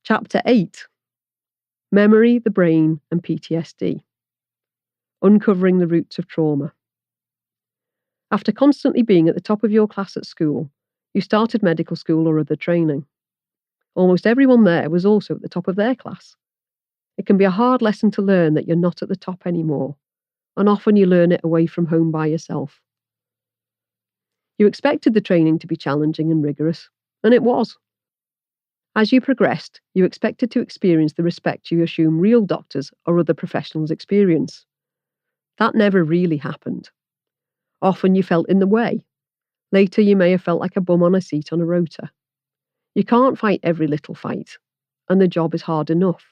Chapter 8. Memory, the Brain and PTSD. Uncovering the Roots of Trauma. After constantly being at the top of your class at school, you started medical school or other training. Almost everyone there was also at the top of their class. It can be a hard lesson to learn that you're not at the top anymore, and often you learn it away from home by yourself. You expected the training to be challenging and rigorous, and it was. As you progressed, you expected to experience the respect you assume real doctors or other professionals experience. That never really happened. Often you felt in the way. Later you may have felt like a bum on a seat on a rota. You can't fight every little fight, and the job is hard enough.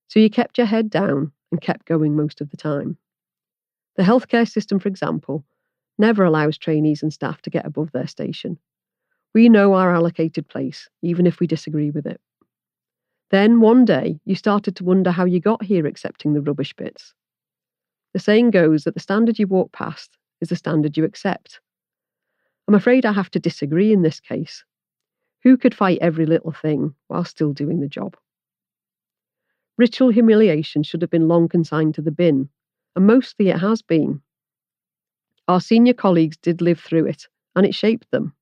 So you kept your head down and kept going most of the time. The healthcare system, for example, never allows trainees and staff to get above their station. We know our allocated place, even if we disagree with it. Then, one day, you started to wonder how you got here accepting the rubbish bits. The saying goes that the standard you walk past is the standard you accept. I'm afraid I have to disagree in this case. Who could fight every little thing while still doing the job? Ritual humiliation should have been long consigned to the bin, and mostly it has been. Our senior colleagues did live through it, and it shaped them.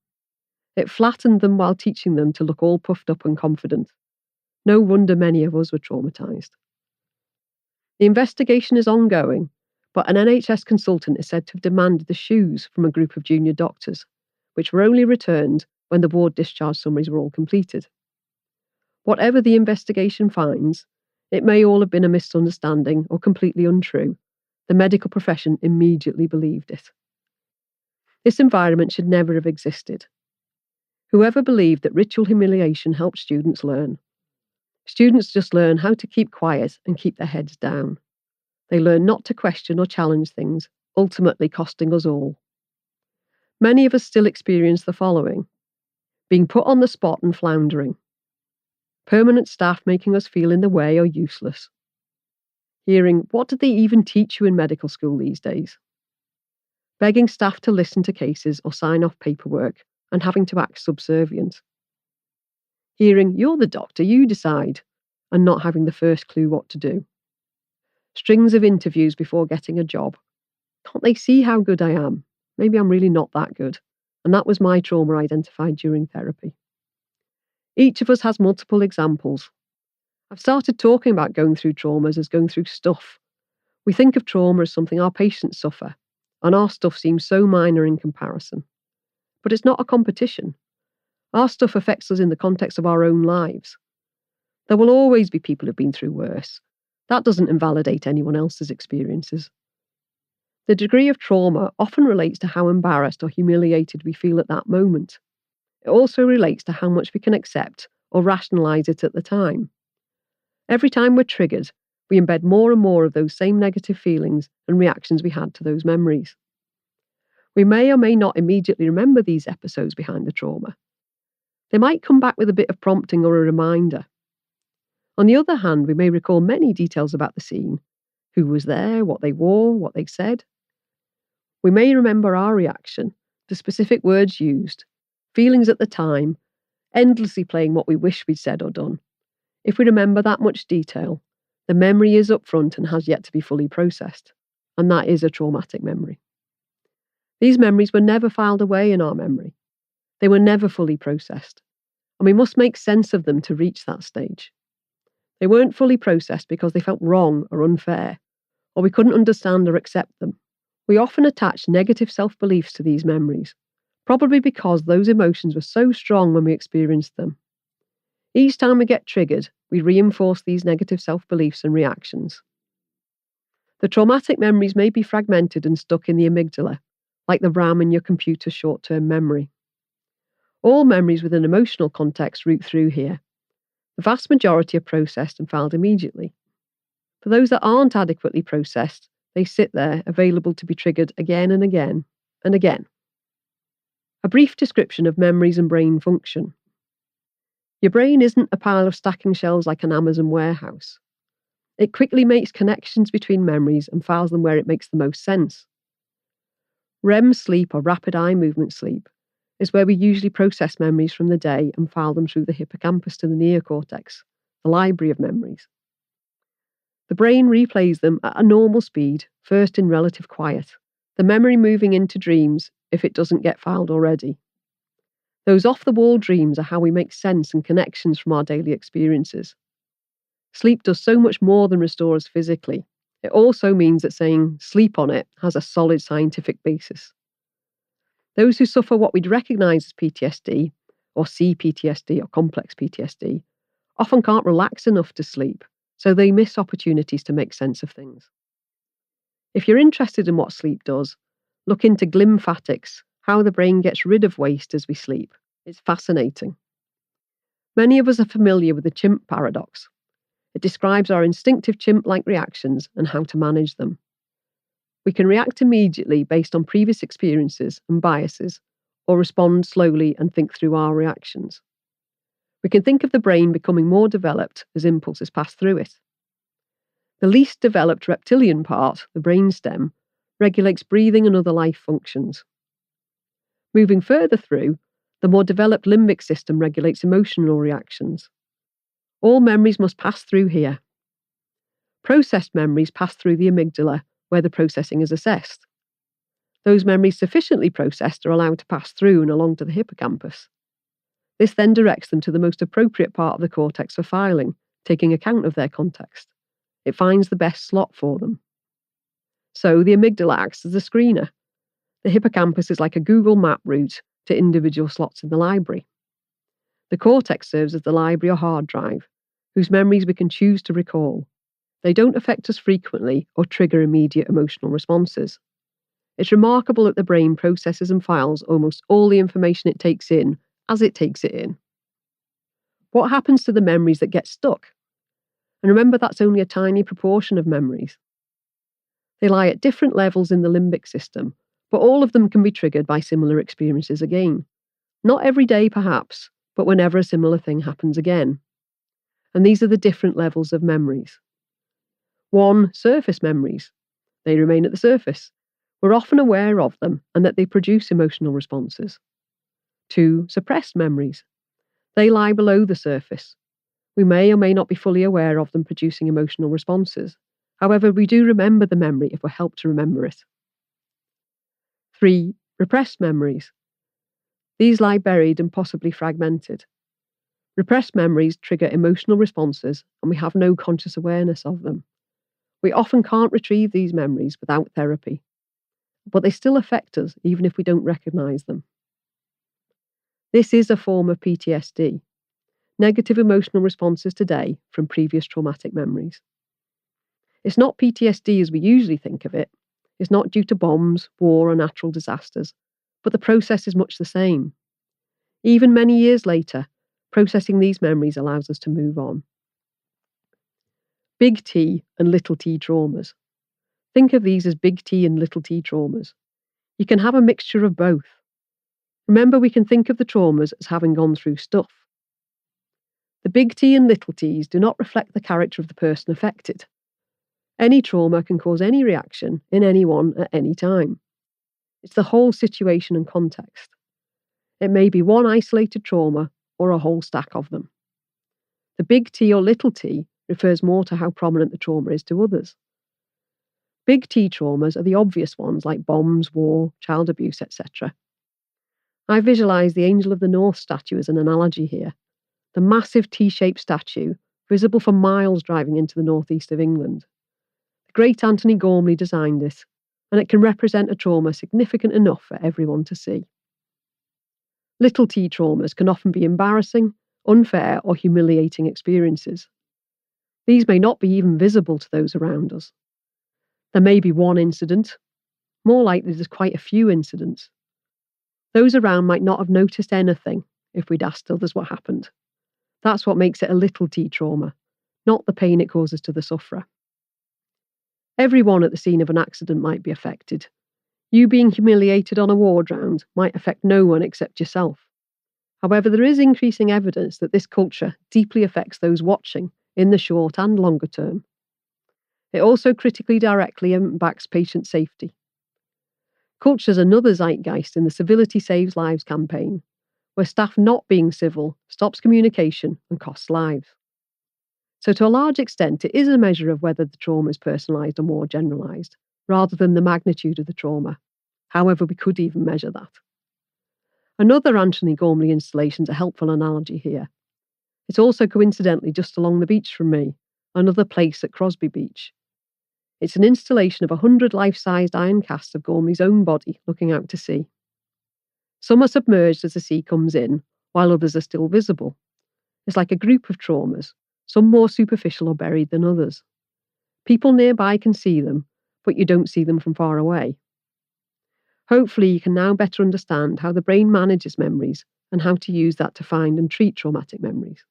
It flattened them while teaching them to look all puffed up and confident. No wonder many of us were traumatised. The investigation is ongoing, but an NHS consultant is said to have demanded the shoes from a group of junior doctors, which were only returned when the ward discharge summaries were all completed. Whatever the investigation finds, it may all have been a misunderstanding or completely untrue. The medical profession immediately believed it. This environment should never have existed. Whoever believed that ritual humiliation helped students learn. Students just learn how to keep quiet and keep their heads down. They learn not to question or challenge things, ultimately costing us all. Many of us still experience the following: being put on the spot and floundering. Permanent staff making us feel in the way or useless. Hearing, what did they even teach you in medical school these days? Begging staff to listen to cases or sign off paperwork and having to act subservient. Hearing, you're the doctor, you decide, and not having the first clue what to do. Strings of interviews before getting a job. Can't they see how good I am? Maybe I'm really not that good. And that was my trauma identified during therapy. Each of us has multiple examples. I've started talking about going through traumas as going through stuff. We think of trauma as something our patients suffer, and our stuff seems so minor in comparison. But it's not a competition. Our stuff affects us in the context of our own lives. There will always be people who've been through worse. That doesn't invalidate anyone else's experiences. The degree of trauma often relates to how embarrassed or humiliated we feel at that moment. It also relates to how much we can accept or rationalise it at the time. Every time we're triggered, we embed more and more of those same negative feelings and reactions we had to those memories. We may or may not immediately remember these episodes behind the trauma. They might come back with a bit of prompting or a reminder. On the other hand, we may recall many details about the scene: who was there, what they wore, what they said. We may remember our reaction, the specific words used, feelings at the time, endlessly playing what we wish we'd said or done. If we remember that much detail, the memory is up front and has yet to be fully processed, and that is a traumatic memory. These memories were never filed away in our memory. They were never fully processed, and we must make sense of them to reach that stage. They weren't fully processed because they felt wrong or unfair, or we couldn't understand or accept them. We often attach negative self-beliefs to these memories, probably because those emotions were so strong when we experienced them. Each time we get triggered, we reinforce these negative self-beliefs and reactions. The traumatic memories may be fragmented and stuck in the amygdala, like the RAM in your computer's short-term memory. All memories with an emotional context route through here. The vast majority are processed and filed immediately. For those that aren't adequately processed, they sit there, available to be triggered again and again and again. A brief description of memories and brain function. Your brain isn't a pile of stacking shelves like an Amazon warehouse. It quickly makes connections between memories and files them where it makes the most sense. REM sleep, or rapid eye movement sleep, is where we usually process memories from the day and file them through the hippocampus to the neocortex, the library of memories. The brain replays them at a normal speed, first in relative quiet, the memory moving into dreams if it doesn't get filed already. Those off-the-wall dreams are how we make sense and connections from our daily experiences. Sleep does so much more than restore us physically. It also means that saying sleep on it has a solid scientific basis. Those who suffer what we'd recognise as PTSD, or CPTSD or complex PTSD, often can't relax enough to sleep, so they miss opportunities to make sense of things. If you're interested in what sleep does, look into glymphatics, how the brain gets rid of waste as we sleep. It's fascinating. Many of us are familiar with the chimp paradox. It describes our instinctive chimp-like reactions and how to manage them. We can react immediately based on previous experiences and biases, or respond slowly and think through our reactions. We can think of the brain becoming more developed as impulses pass through it. The least developed reptilian part, the brainstem, regulates breathing and other life functions. Moving further through, the more developed limbic system regulates emotional reactions. All memories must pass through here. Processed memories pass through the amygdala, where the processing is assessed. Those memories sufficiently processed are allowed to pass through and along to the hippocampus. This then directs them to the most appropriate part of the cortex for filing, taking account of their context. It finds the best slot for them. So the amygdala acts as a screener. The hippocampus is like a Google map route to individual slots in the library. The cortex serves as the library or hard drive, whose memories we can choose to recall. They don't affect us frequently or trigger immediate emotional responses. It's remarkable that the brain processes and files almost all the information it takes in as it takes it in. What happens to the memories that get stuck? And remember, that's only a tiny proportion of memories. They lie at different levels in the limbic system, but all of them can be triggered by similar experiences again. Not every day, perhaps, but whenever a similar thing happens again. And these are the different levels of memories. 1. Surface memories. They remain at the surface. We're often aware of them and that they produce emotional responses. 2. Suppressed memories. They lie below the surface. We may or may not be fully aware of them producing emotional responses. However, we do remember the memory if we're helped to remember it. 3. Repressed memories. These lie buried and possibly fragmented. Repressed memories trigger emotional responses and we have no conscious awareness of them. We often can't retrieve these memories without therapy, but they still affect us even if we don't recognise them. This is a form of PTSD, negative emotional responses today from previous traumatic memories. It's not PTSD as we usually think of it. It's not due to bombs, war, or natural disasters, but the process is much the same. Even many years later, processing these memories allows us to move on. Big T and little t traumas. Think of these as big T and little t traumas. You can have a mixture of both. Remember, we can think of the traumas as having gone through stuff. The big T and little t's do not reflect the character of the person affected. Any trauma can cause any reaction in anyone at any time. It's the whole situation and context. It may be one isolated trauma or a whole stack of them. The big T or little t refers more to how prominent the trauma is to others. Big T traumas are the obvious ones like bombs, war, child abuse, etc. I visualise the Angel of the North statue as an analogy here. The massive T-shaped statue, visible for miles driving into the northeast of England. The great Anthony Gormley designed it, and it can represent a trauma significant enough for everyone to see. Little t traumas can often be embarrassing, unfair, or humiliating experiences. These may not be even visible to those around us. There may be one incident. More likely there's quite a few incidents. Those around might not have noticed anything if we'd asked others what happened. That's what makes it a little t trauma, not the pain it causes to the sufferer. Everyone at the scene of an accident might be affected. You being humiliated on a ward round might affect no one except yourself. However, there is increasing evidence that this culture deeply affects those watching in the short and longer term. It also critically directly impacts patient safety. Culture's another zeitgeist in the Civility Saves Lives campaign, where staff not being civil stops communication and costs lives. So to a large extent, it is a measure of whether the trauma is personalised or more generalised, rather than the magnitude of the trauma. However, we could even measure that. Another Anthony Gormley installation is a helpful analogy here. It's also coincidentally just along the beach from me, another place at Crosby Beach. It's an installation of 100 life-sized iron casts of Gormley's own body looking out to sea. Some are submerged as the sea comes in, while others are still visible. It's like a group of traumas, some more superficial or buried than others. People nearby can see them, but you don't see them from far away. Hopefully, you can now better understand how the brain manages memories and how to use that to find and treat traumatic memories.